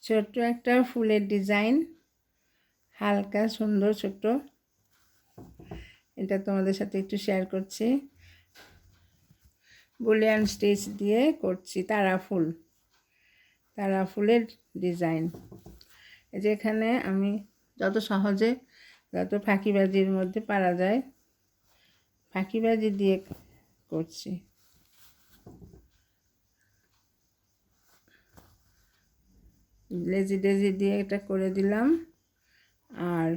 ছোট্ট একটা ফুলের ডিজাইন, হালকা সুন্দর ছোট্ট, এটা তোমাদের সাথে একটু শেয়ার করছি। বুলিয়ান স্টিচ দিয়ে করছি তারা ফুলের ডিজাইন। এই যে এখানে আমি যত সহজে যত ফাঁকিবাজির মধ্যে পারা যায় ফাঁকিবাজি দিয়ে করছি। লেজি ডেজি দিয়ে এটা করে দিলাম। আর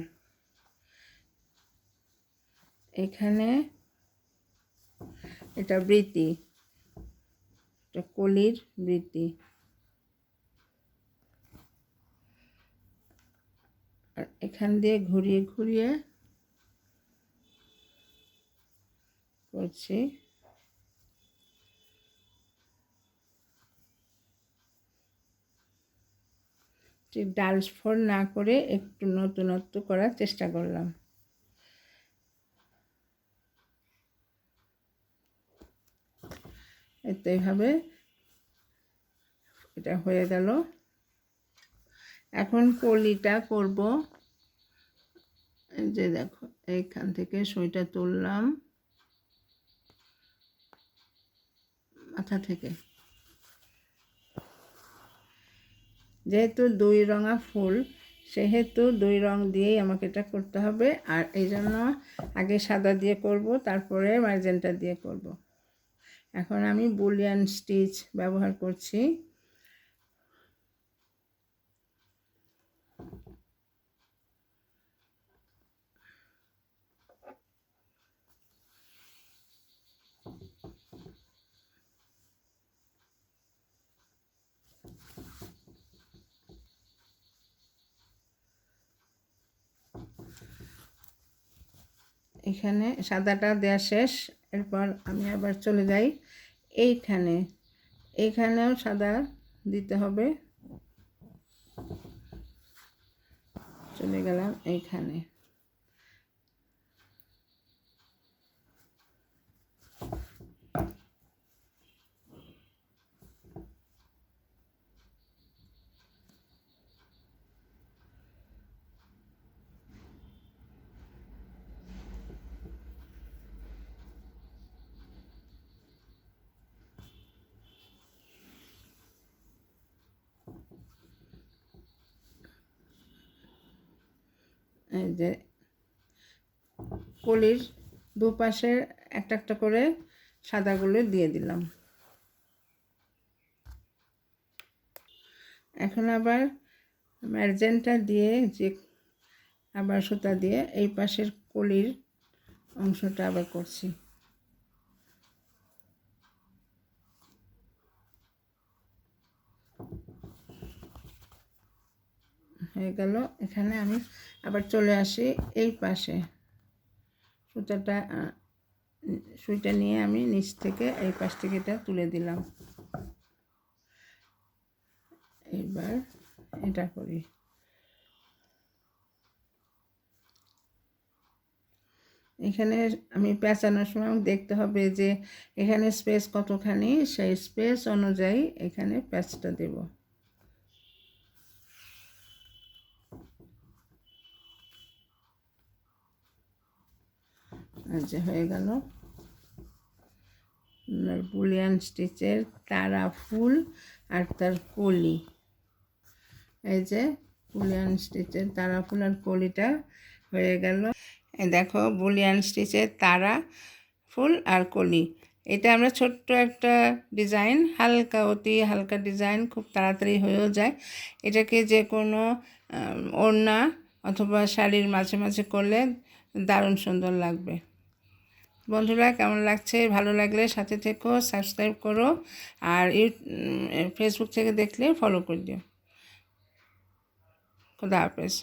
এখানে এটা বৃত্তি, এটা কলির বৃত্তি। আর এখান দিয়ে ঘুরিয়ে ঘুরিয়ে করছি। ঠিক ডাল ফোর না করে একটু নতুনত্ব করার চেষ্টা করলাম। তো এইভাবে এটা হয়ে গেল। এখন কলিটা করব। এই যে দেখো, এইখান থেকে সুইটা তুললাম মাথা থেকে। যেহেতু দুই রঙা ফুল, সেহেতু দুই রং দিয়েই আমাকে এটা করতে হবে। আর এই জন্য আগে সাদা দিয়ে করব, তারপরে ম্যাজেন্টা দিয়ে করব। এখন আমি বুলিয়ান স্টিচ ব্যবহার করছি। এখানে সাদাটা দেওয়া শেষ। এরপর আমি আবার চলে যাই এইখানেও সাদা দিতে হবে। চলে গেলাম এইখানে। এই যে কলির দুপাশে একটা একটা করে সাদাগুলো দিয়ে দিলাম। এখন আবার ম্যাজেন্টা দিয়ে যে আবার সুতা দিয়ে এই পাশের কলির অংশটা আবার করছি। হয়ে গেল। এখানে আমি আবার চলে আসি এই পাশে। সুইটা নিয়ে আমি নিচ থেকে এই পাশ থেকে এটা তুলে দিলাম। এবার এটা করি। এখানে আমি পেঁচানোর সময় দেখতে হবে যে এখানে স্পেস কতখানি, সেই স্পেস অনুযায়ী এখানে প্যাঁচটা দেব। আচ্ছা, হয়ে গেল বুলিয়ান স্টিচের তারা ফুল আর তার কলি। এই যে বুলিয়ান স্টিচের তারা ফুল আর কলিটা হয়ে গেল। দেখো, বুলিয়ান স্টিচের তারা ফুল আর কলি, এটা আমরা ছোট্ট একটা ডিজাইন, অতি হালকা ডিজাইন, খুব তাড়াতাড়ি হয়েও যায়। এটাকে যে কোনো ওড়না অথবা শাড়ির মাঝে মাঝে করলে দারুণ সুন্দর লাগবে। বন্ধুরা, কেমন লাগছে? ভালো লাগলে সাথে থেকো, সাবস্ক্রাইব করো, আর ফেসবুক থেকে দেখলে ফলো করে দিও। খুদা হাফেজ।